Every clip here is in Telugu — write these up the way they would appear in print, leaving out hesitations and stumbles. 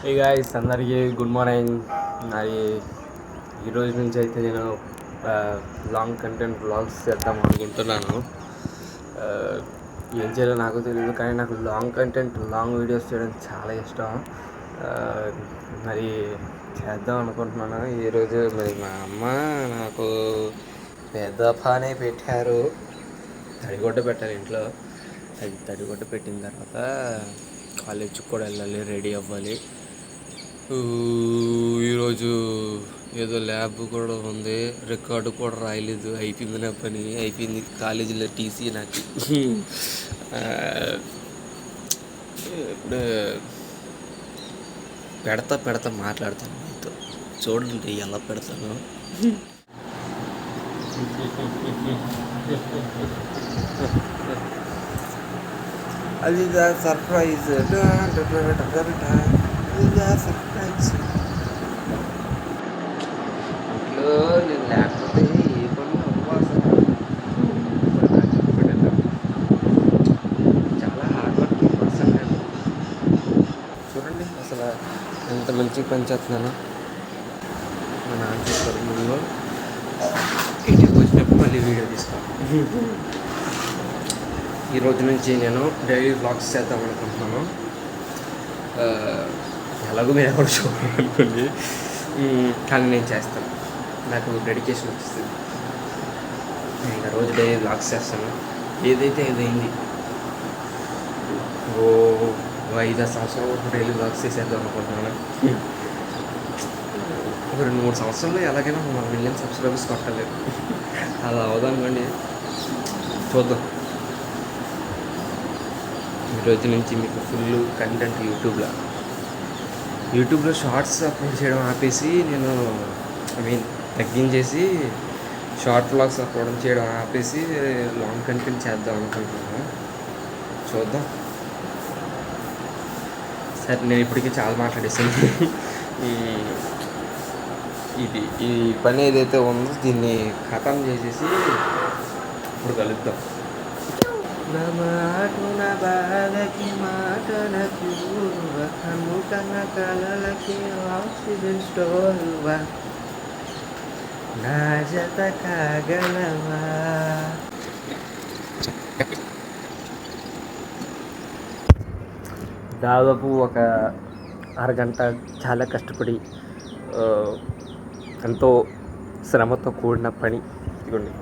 హే గాయ్స్, అందరికీ గుడ్ మార్నింగ్. మరి ఈరోజు నుంచి అయితే నేను లాంగ్ కంటెంట్ వ్లాగ్స్ చేద్దాం అనుకుంటున్నాను. ఏం చేయాలో నాకు తెలియదు, కానీ నాకు లాంగ్ వీడియోస్ చేయడం చాలా ఇష్టం. మరి చేద్దాం అనుకుంటున్నాను ఈరోజు. మరి మా అమ్మ నాకు పెద్ద పానే పెట్టారు. తడిగుడ్డ పెట్టాలి ఇంట్లో. అది తడిగుడ్డ పెట్టిన తర్వాత కాలేజ్కి కూడా వెళ్ళాలి, రెడీ అవ్వాలి. ఈరోజు ఏదో ల్యాబ్ కూడా ఉంది, రికార్డు కూడా రాయలేదు. అయిపోయింది, నా పని అయిపోయింది. కాలేజీలో టీసీ నాకు. ఇప్పుడు పెడతా మాట్లాడతాను మీతో. చూడండి ఎలా పెడతాను. అది సర్ప్రైజ్. సర్ప్రైజ్ ఇంట్లో నేను లేకపోతే ఏ పనులు అవ్వ అసలు. చాలా హార్డ్ వర్కింగ్ పర్సన్ నేను. చూడండి అసలు ఎంత మంచిగా పనిచేస్తున్నాను. మా నాన్న చూస్తారు. ముందు ఇంటికి వచ్చినప్పుడు మళ్ళీ వీడియో తీసుకోవాలి. ఈరోజు నుంచి నేను డైలీ వ్లాగ్స్ చేద్దాం అనుకుంటున్నాను. ఎలాగో మీరు ఎవరు చూడాలనుకోండి, కానీ నేను చేస్తాను. నాకు డెడికేషన్ వస్తుంది. నేను రోజు డైలీ వ్లాగ్స్ చేస్తాను. ఏదైతే ఏదైంది. 5-6 సంవత్సరాల వరకు డైలీ వ్లాగ్స్ చేసేద్దాం అనుకుంటున్నాను. ఒక 2-3 సంవత్సరాల్లో ఎలాగైనా 1 మిలియన్ సబ్స్క్రైబర్స్ కొట్టలేదు. అలా అవదనుకోండి, చూద్దాం. ఈరోజు నుంచి మీకు ఫుల్ కంటెంట్ యూట్యూబ్లో షార్ట్స్ అప్లోడ్ చేయడం ఆపేసి నేను తగ్గించేసి షార్ట్ వ్లాగ్స్ అప్లోడ్ చేయడం ఆపేసి లాంగ్ కంటెంట్ చేద్దాం అనుకుంటున్నాను. చూద్దాం. సరే, నేను ఇప్పటికీ చాలా మాట్లాడేసాను. ఈ పని ఏదైతే ఉందో దీన్ని ఖతం చేసేసి ఇప్పుడు కలుద్దాం. నా బాధకి మాటలకు కన్ను కన్న కలలకి ఆక్సిజన్ స్టోరువా, నా జత కాగలవా. దాదాపు ఒక అరగంట చాలా కష్టపడి ఎంతో శ్రమతో కూడిన పని. ఇదిగోండి,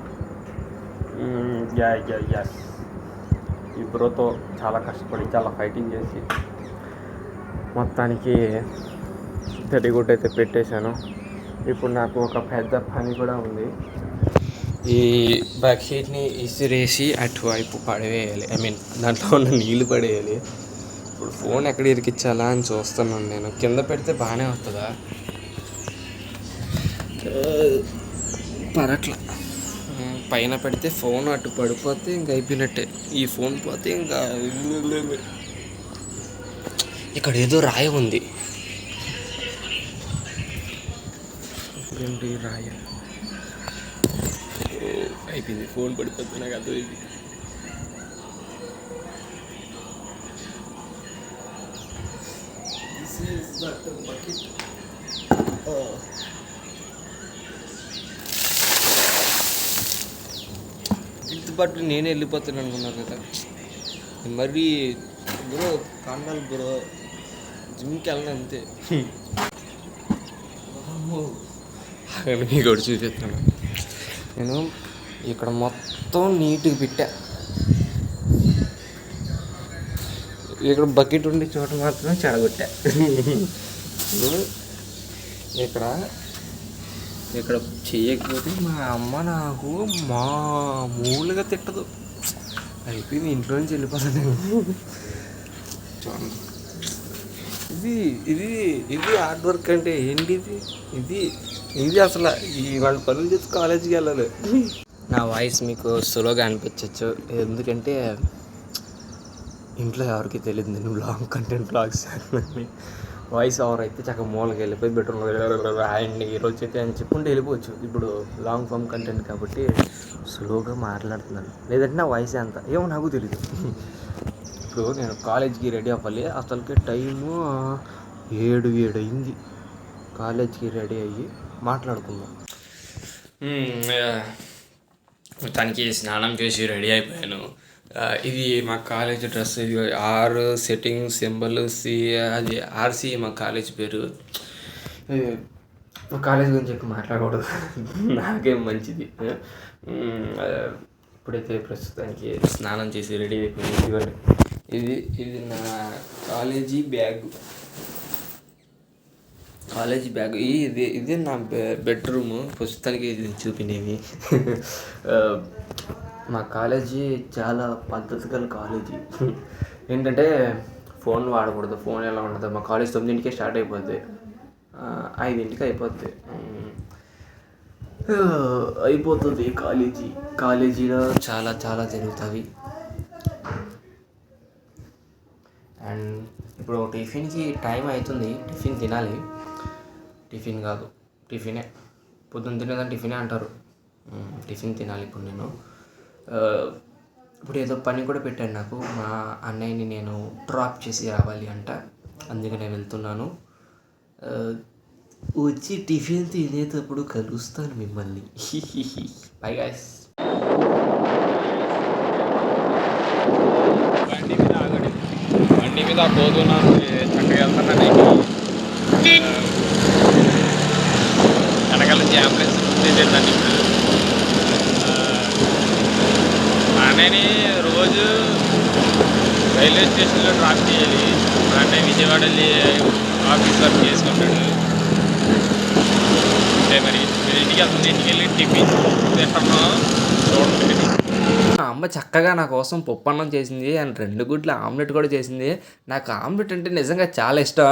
ఈ బ్రోతో చాలా కష్టపడి చాలా ఫైటింగ్ చేసి మొత్తానికి తడిగుడ్డ అయితే పెట్టేశాను. ఇప్పుడు నాకు ఒక పెద్ద పని కూడా ఉంది. ఈ బకెట్ని ఇసిరేసి అటువైపు పడవేయాలి. దాంట్లో ఉన్న నీళ్ళు పడేయాలి. ఇప్పుడు ఫోన్ ఎక్కడ ఇరికించాలా అని చూస్తున్నాను. నేను కింద పెడితే బాగానే వస్తుందా, పరట్లా. పైన పెడితే ఫోన్ అటు పడిపోతే ఇంక అయిపోయినట్టే. ఈ ఫోన్ పోతే ఇంకా ఇక్కడ ఏదో రాయి ఉంది. ఏంటి రాయి? అయిపోయింది, ఫోన్ పడిపోతే నాకు అర్థమైంది. పాటు నేనే వెళ్ళిపోతాను అనుకున్నాను కదా. మరి బ్రో కాండాలి బ్రో, జిమ్కి వెళ్ళను అంతే. మీకు చూపిస్తాను. నేను ఇక్కడ మొత్తం నీట్గా పెట్టా. ఇక్కడ బకెట్ ఉండే చోట మాత్రం చెడగొట్టా. ఇక్కడ చేయకపోతే మా అమ్మ నాకు మామూలుగా తిట్టదు. అయిపోయింది, ఇంట్లో నుంచి వెళ్ళిపోతాను నేను. చూడండి, ఇది హార్డ్ వర్క్ అంటే ఏంటి? ఇది అసలు వాళ్ళ పనులు చేసి కాలేజీకి వెళ్ళాలి. నా వాయిస్ మీకు సులువుగా అనిపించవచ్చు, ఎందుకంటే ఇంట్లో ఎవరికి తెలియదు నేను లాంగ్ కంటెంట్ వ్లాగ్స్ చేయాలని. వాయిస్ ఓవర్ అయితే చక్కగా మూలకి వెళ్ళిపోయి బెడ్రూమ్లో అండ్ ఈరోజు అయితే అని చెప్పుకుంటే వెళ్ళిపోవచ్చు. ఇప్పుడు లాంగ్ ఫామ్ కంటెంట్ కాబట్టి స్లోగా మాట్లాడుతున్నాను, లేదంటే నా వాయిస్ అంత ఏమో నాకు తెలియదు. ఇప్పుడు నేను కాలేజ్కి రెడీ అవ్వాలి. అసలుకి టైము 7 అయింది కాలేజ్కి రెడీ అయ్యి మాట్లాడుకుందాం. తనకి స్నానం చేసి రెడీ అయిపోయాను. ఇది మా కాలేజ్ డ్రెస్. ఇది ఆర్ సెట్టింగ్ సింబల్ సి, అది ఆర్సి మా కాలేజ్ పేరు. కాలేజ్ గురించి చెప్పి మాట్లాడకూడదు, నాకేం మంచిది. ఇప్పుడైతే ప్రస్తుతానికి స్నానం చేసి రెడీ అయిపోయింది. ఇవ్వండి, ఇది నా కాలేజీ బ్యాగ్. ఇది నా బెడ్రూము. ప్రస్తుతానికి ఇది చూపినవి. మా కాలేజీ చాలా పద్ధతి గల కాలేజీ. ఏంటంటే ఫోన్ వాడకూడదు. ఫోన్ ఎలా ఉండదు, మా కాలేజ్ 9కే స్టార్ట్ అయిపోద్ది, 5ంటికి అయిపోతుంది కాలేజీలో చాలా చాలా జరుగుతాయి. అండ్ ఇప్పుడు టిఫిన్కి టైం అవుతుంది, టిఫిన్ తినాలి. టిఫిన్ కాదు, టిఫినే. పొద్దున్న తినేదాన్ని టిఫినే అంటారు. టిఫిన్ తినాలి ఇప్పుడు నేను. ఇప్పుడు ఏదో పని కూడా పెట్టాను నాకు. మా అన్నయ్యని నేను డ్రాప్ చేసి రావాలి అంట, అందుకనే వెళ్తున్నాను. వచ్చి టిఫిన్ తినేటప్పుడు కలుస్తాను మిమ్మల్ని. Bye guys. బండి మీద పోతున్నాను, చక్కగా వెళ్తున్నాను. వెనకాల నుంచి అంబులెన్స్ చేసేదాన్ని. ఇప్పుడు మా అన్నయ్యని రోజు రైల్వే స్టేషన్లో డ్రాప్ చేయాలి. మా అన్నయ్య విజయవాడ వెళ్ళి ఆఫీస్ వర్క్ చేసుకుంటాడు. అంటే మరి ఇంటికి వెళ్తుంది, ఇంటికి వెళ్ళి టిఫిన్ తింటాను చూడండి. మా అమ్మ చక్కగా నా కోసం పప్పు అన్నం చేసింది అండ్ 2 గుడ్ల ఆమ్లెట్ కూడా చేసింది. నాకు ఆమ్లెట్ అంటే నిజంగా చాలా ఇష్టం.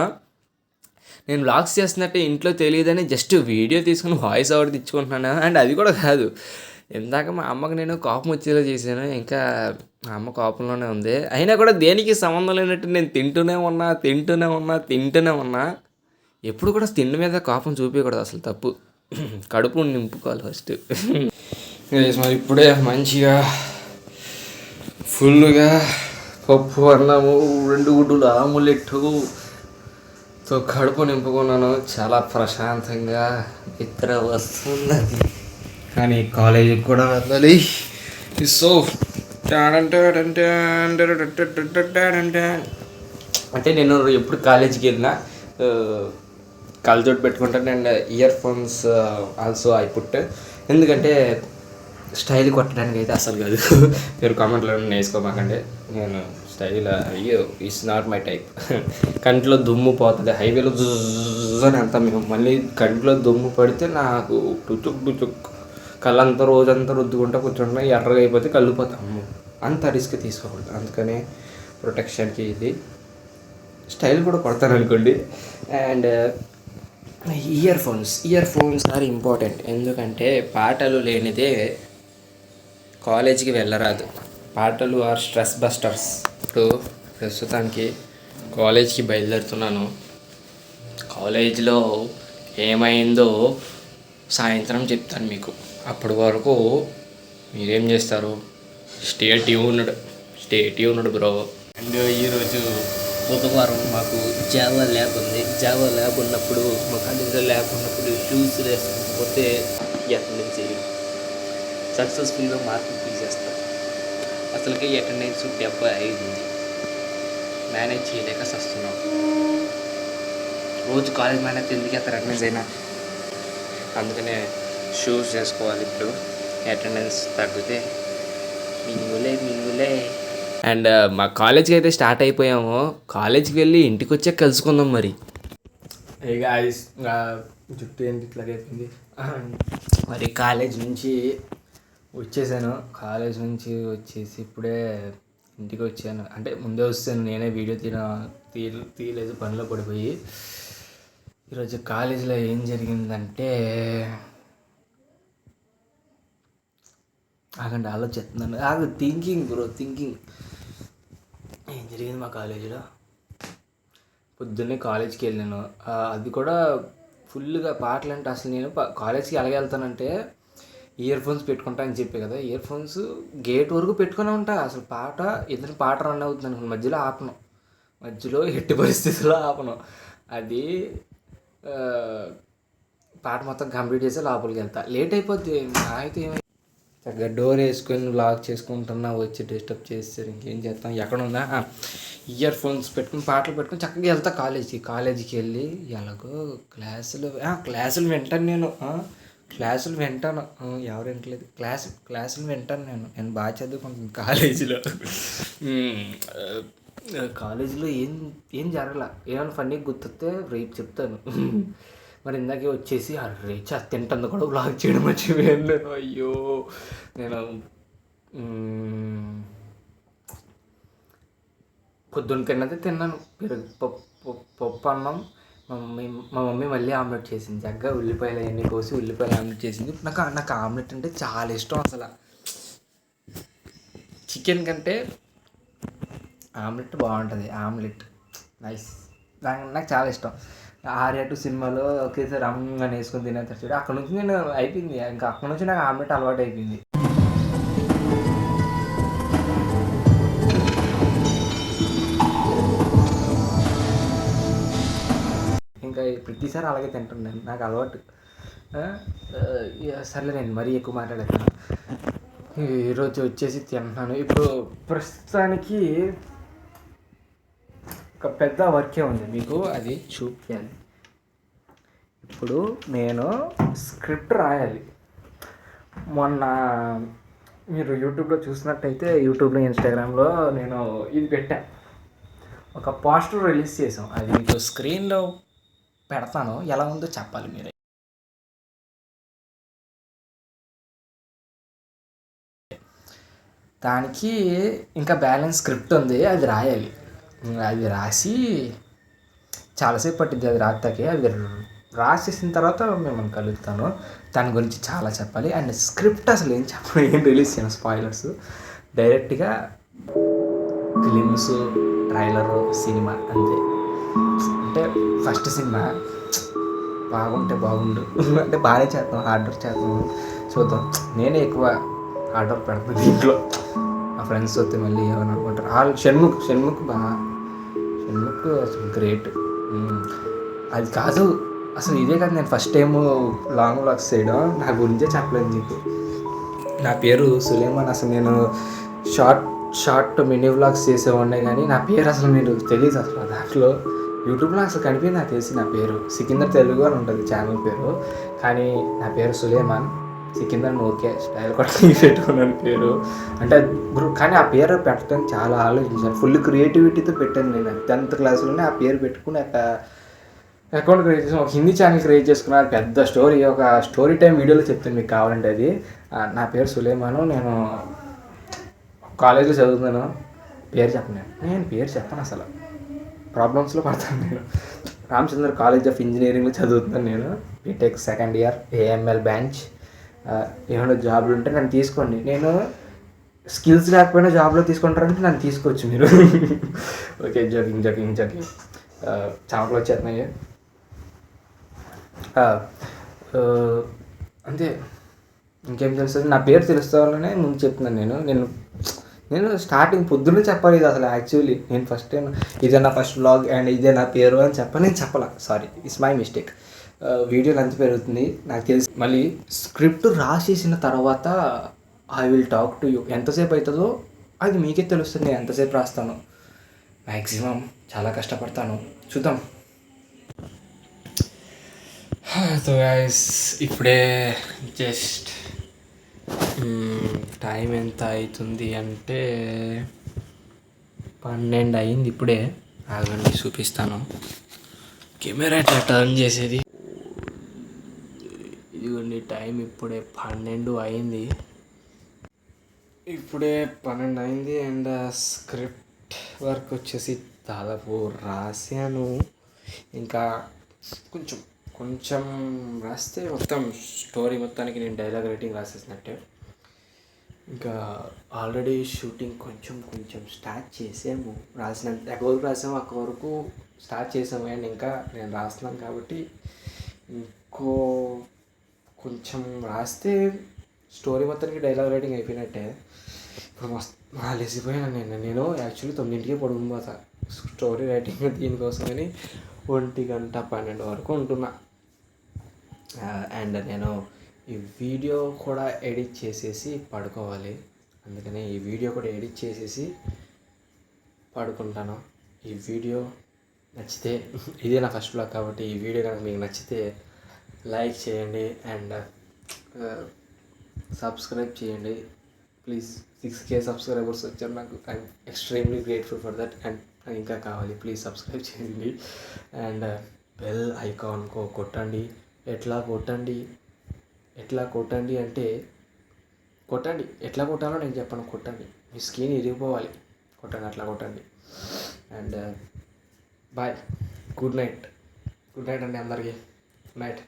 నేను వ్లాగ్స్ చేస్తున్నట్టు ఇంట్లో తెలియదని జస్ట్ వీడియో తీసుకుని వాయిస్ ఓవర్ తెచ్చుకుంటున్నాను. అండ్ అది కూడా కాదు, ఇందాక మా అమ్మకి నేను కోపం వచ్చేలా చేశాను. ఇంకా మా అమ్మ కోపంలోనే ఉంది. అయినా కూడా దేనికి సంబంధం లేనట్టు నేను తింటూనే ఉన్నా. ఎప్పుడు కూడా తిండి మీద కోపం చూపించకూడదు, అసలు తప్పు. కడుపు నింపుకోవాలి ఫస్ట్. మరి ఇప్పుడే మంచిగా ఫుల్గా పప్పు అన్నము 2 గుడ్డులు ఆమ్లెట్తో కడుపు నింపుకున్నాను. చాలా ప్రశాంతంగా నిద్ర వస్తున్నది. కానీ కాలేజీకి కూడా వెళ్ళాలి. సో అంటే నేను ఎప్పుడు కాలేజీకి వెళ్ళినా కళ్ళజోడు పెట్టుకుంటాను. And ear phones also I put. ఎందుకంటే స్టైల్ కొట్టడానికి అయితే అసలు కాదు. మీరు కామెంట్లో వేసుకోమాకండి, నేను స్టైల్ అయ్యో ఇట్స్ నాట్ మై టైప్. కంట్లో దుమ్ము పోతుంది, హైవేలో జుజ్జని అంతా. మేము మళ్ళీ కంట్లో దుమ్ము పడితే నాకు టుచుక్ కళ్ళంతా రోజంతా రుద్దుకుంటా కూర్చుంటున్నా, ఎర్రగా అయిపోతే కళ్ళు పోతాము. అంత రిస్క్ తీసుకోకూడదు, అందుకనే ప్రొటెక్షన్కి ఇది స్టైల్ కూడా కొడతాను అనుకోండి. And earphones are important. ఎందుకంటే పాటలు లేనిదే కాలేజీకి వెళ్ళరాదు. పాటలు ఆర్ స్ట్రెస్ బస్టర్స్. ఇప్పుడు ప్రస్తుతానికి కాలేజీకి బయలుదేరుతున్నాను. కాలేజీలో ఏమైందో సాయంత్రం చెప్తాను మీకు. అప్పటి వరకు మీరేం చేస్తారు? Stay tuned bro. అండ్ ఈరోజు బుధవారం మాకు జావా ల్యాబ్ ఉంది. జావా ల్యాబ్ ఉన్నప్పుడు, మా కాలేజీలో ల్యాబ్ ఉన్నప్పుడు షూస్ వేసుకోకపోతే అటెండెన్స్ సక్సెస్ఫుల్గా మార్కులు తీసేస్తారు. అసలుకి అటెండెన్స్ 75 ఉంది. మేనేజ్ చేయలేక వస్తున్నాం. రోజు కాలేజ్ మేనేజ్ ఎందుకు ఎత్తారు అటెండెన్స్ అయినా? అందుకనే షూస్ వేసుకోవాలి. ఇప్పుడు అటెండెన్స్ తగ్గితే మింగులే. అండ్ మా కాలేజ్కి అయితే స్టార్ట్ అయిపోయాము. కాలేజ్కి వెళ్ళి ఇంటికి వచ్చాక కలుసుకుందాం మరి. జుట్టు ఏంటి ఇట్లా అయిపోయింది. మరి కాలేజ్ నుంచి వచ్చేసాను. కాలేజ్ నుంచి వచ్చేసి ఇప్పుడే ఇంటికి వచ్చాను. అంటే ముందే వస్తాను, నేనే వీడియో తీయలేదు, పనిలో పడిపోయి. ఈరోజు కాలేజీలో ఏం జరిగిందంటే, ఆలోచిస్తున్నాను. థింకింగ్ ఏం జరిగింది మా కాలేజీలో. పొద్దున్నే కాలేజ్కి వెళ్ళాను. అది కూడా ఫుల్గా పాటలు. అంటే అసలు నేను కాలేజ్కి ఎలాగ వెళ్తానంటే ఇయర్ ఫోన్స్ పెట్టుకుంటా అని చెప్పే కదా, ఇయర్ ఫోన్స్ గేట్ వరకు పెట్టుకునే ఉంటా. అసలు పాట రన్ అవుతుంది అనుకుని మధ్యలో ఆపను, మధ్యలో ఎట్టి పరిస్థితుల్లో ఆపను. అది పాట మొత్తం కంప్లీట్ చేసి లోపలికి వెళ్తా. లేట్ అయిపోద్ది. అయితే చక్కగా డోర్ వేసుకొని లాక్ చేసుకుంటున్నా, వచ్చి డిస్టర్బ్ చేస్తారు. ఇంకేం చేస్తాం, ఎక్కడ ఉన్నా ఇయర్ ఫోన్స్ పెట్టుకుని పాటలు పెట్టుకుని చక్కగా వెళ్తా కాలేజీకి వెళ్ళి ఎలాగో క్లాసులు వింటాను నేను. క్లాసులు వింటాను. ఎవరు వింటలేదు. క్లాసులు వింటాను నేను బాగా చదువుకుంటాను కాలేజీలో. కాలేజీలో ఏం జరగల. ఏమైనా ఫన్నీ గుర్తొస్తే రేపు చెప్తాను. మరి ఇందాకే వచ్చేసి అర్రే తింటుంది కూడా బ్లాగ్ చేయడం మర్చిపోయాను నేను. అయ్యో, నేను పొద్దున్న తిన్నాను పెరుగు పప్పు అన్నం. మా మమ్మీ మళ్ళీ ఆమ్లెట్ చేసింది. చక్కగా ఉల్లిపాయలు అవన్నీ కోసి ఉల్లిపాయలు ఆమ్లెట్ చేసింది. నాకు ఆమ్లెట్ అంటే చాలా ఇష్టం. అసలు చికెన్ కంటే ఆమ్లెట్ బాగుంటుంది. Omelette nice. నాకు చాలా ఇష్టం. ఆర్య 2 సినిమాలో ఒకేసారి అమ్మని వేసుకొని తినేస్తారు చూడు, అక్కడ నుంచి నేను అయిపోయింది. ఇంకా అక్కడ నుంచి నాకు ఆమ్లెట్ అలవాటు అయిపోయింది. ఇంకా ప్రతిసారి అలాగే తింటున్నాను. నాకు అలవాటు. సర్లే, నేను మరీ ఎక్కువ మాట్లాడేస్తాను. ఈరోజు వచ్చేసి తింటున్నాను. ఇప్పుడు ప్రస్తుతానికి ఒక పెద్ద వర్కే ఉంది, మీకు అది చూపించాలి. ఇప్పుడు నేను స్క్రిప్ట్ రాయాలి. మొన్న మీరు యూట్యూబ్లో చూసినట్టయితే, యూట్యూబ్లో ఇన్స్టాగ్రామ్లో నేను ఇది పెట్టాను, ఒక పోస్టర్ రిలీజ్ చేసాం. అది మీకు స్క్రీన్లో పెడతాను, ఎలా ఉందో చెప్పాలి మీరే. దానికి ఇంకా బ్యాలెన్స్ స్క్రిప్ట్ ఉంది, అది రాయాలి. అది రాసి చాలాసేపు పట్టింది. అది రాస్తాకే అది రాసేసిన తర్వాత మిమ్మల్ని కలుగుతాను. దాని గురించి చాలా చెప్పాలి. అండ్ స్క్రిప్ట్ అసలు ఏం చెప్పాలి, ఏం రిలీజ్ చేయను, స్పాయిలర్స్. డైరెక్ట్గా ఫిలిమ్స్, ట్రైలరు, సినిమా అంతే. అంటే ఫస్ట్ సినిమా బాగుంటే బాగుండు, అంటే బాగానే చేస్తాం, హార్డ్ వర్క్ చేస్తాం, చూద్దాం. నేనే ఎక్కువ హార్డ్ వర్క్ పెడతాను దీంట్లో. మా ఫ్రెండ్స్ వస్తే మళ్ళీ ఏమైనా అనుకుంటారు. వాళ్ళు షణ్ముఖ్ అసలు గ్రేట్. అది కాదు అసలు, ఇదే కాదు, నేను ఫస్ట్ టైము లాంగ్ వ్లాగ్స్ చేయడం. నా గురించే చెప్పలేదు మీకు. నా పేరు సులేమాన్. అసలు నేను షార్ట్ మినీ వ్లాగ్స్ చేసేవాడినే, కానీ నా పేరు అసలు మీరు తెలియదు. అసలు దాంట్లో యూట్యూబ్లో అసలు కనిపించింది నాకు తెలిసి. నా పేరు సికిందర్ తెలుగు అని ఉంటుంది ఛానల్ పేరు, కానీ నా పేరు సులేమాన్. సికిందర్ ఓకే స్టైల్ కూడా పెట్టుకున్నాను పేరు. అంటే కానీ ఆ పేరు పెట్టడానికి చాలా ఆలోచించాను. ఫుల్ క్రియేటివిటీతో పెట్టాను నేను. 10th క్లాస్లోనే ఆ పేరు పెట్టుకుని అకౌంట్ క్రియేట్ చేసాను. ఒక హిందీ ఛానల్ క్రియేట్ చేసుకున్నాను. పెద్ద స్టోరీ, ఒక స్టోరీ టైం వీడియోలో చెప్తాను మీకు కావాలంటే. అది నా పేరు సులేమాను. నేను కాలేజీలో చదువుతున్నాను. పేరు చెప్పను నేను పేరు చెప్పను అసలు, ప్రాబ్లమ్స్లో పడతాను నేను. రామచంద్ర కాలేజ్ ఆఫ్ ఇంజనీరింగ్లో చదువుతున్నాను నేను. BTech second year, AML branch. ఏమైనా జాబ్లు ఉంటే నన్ను తీసుకోండి. నేను స్కిల్స్ లేకపోయినా జాబ్లో తీసుకుంటారంటే నన్ను తీసుకోవచ్చు మీరు. Okay, joking. చామకులు వచ్చేస్తున్నాయి అంతే. ఇంకేం తెలుస్తుంది, నా పేరు తెలుసుకోవాలనే ముందు చెప్తున్నాను. నేను స్టార్టింగ్ పొద్దున్నే చెప్పాలి ఇది అసలు. యాక్చువల్లీ నేను ఫస్ట్ టైం ఇదే నా ఫస్ట్ వ్లాగ్ అండ్ ఇదే నా పేరు అని నేను చెప్పాల. Sorry, it's my mistake. Video length పెరుగుతుంది నాకు తెలిసి. మళ్ళీ స్క్రిప్ట్ రాసేసిన తర్వాత I will talk to you. ఎంతసేపు అవుతుందో అది మీకే తెలుస్తుంది. నేను ఎంతసేపు రాస్తాను, మ్యాక్సిమం చాలా కష్టపడతాను, చూద్దాం. సో గైస్, ఇప్పుడే జస్ట్ టైం ఎంత అవుతుంది అంటే 12 అయింది ఇప్పుడే. ఆగండి చూపిస్తాను. కెమెరా ఎట్లా టర్న్ చేసేది. ఇదిగోండి టైం ఇప్పుడే 12 అయింది. అండ్ స్క్రిప్ట్ వర్క్ వచ్చేసి దాదాపు రాశాను. ఇంకా కొంచెం రాస్తే మొత్తం స్టోరీ మొత్తానికి నేను డైలాగ్ రైటింగ్ రాసేసినట్టే. ఇంకా ఆల్రెడీ షూటింగ్ కొంచెం స్టార్ట్ చేసాము. రాసినంత ఎక్కడ వరకు రాసాము అక్కడ వరకు స్టార్ట్ చేసాము. అండ్ ఇంకా నేను రాస్తున్నాను కాబట్టి కొంచెం రాస్తే స్టోరీ మొత్తానికి డైలాగ్ రైటింగ్ అయిపోయినట్టే. ఇప్పుడు మస్తు లేసిపోయాను నేను యాక్చువల్లీ 9ంటికే పడుకుని పోతా స్టోరీ రైటింగ్ దీనికోసం. కానీ 1:00-12 వరకు ఉంటున్నా. అండ్ నేను ఈ వీడియో కూడా ఎడిట్ చేసేసి పడుకోవాలి. అందుకని ఈ వీడియో కూడా ఎడిట్ చేసేసి పడుకుంటాను. ఈ వీడియో నచ్చితే, ఇదే నా ఫస్ట్ వ్లాగ్ కాబట్టి ఈ వీడియో కనుక మీకు నచ్చితే లైక్ చేయండి అండ్ సబ్స్క్రైబ్ చేయండి ప్లీజ్. 6K సబ్స్క్రైబర్స్ వచ్చారు నాకు. I'm extremely grateful for that. And ఇంకా కావాలి, ప్లీజ్ సబ్స్క్రైబ్ చేయండి. అండ్ బెల్ ఐకాన్ కొట్టండి. ఎట్లా కొట్టండి అంటే కొట్టండి. ఎట్లా కొట్టాలో నేను చెప్పను, కొట్టండి. మీ స్క్రీన్ ఇరిగిపోవాలి, కొట్టండి, అట్లా కొట్టండి. అండ్ బాయ్, గుడ్ నైట్ అండి అందరికీ. Good night.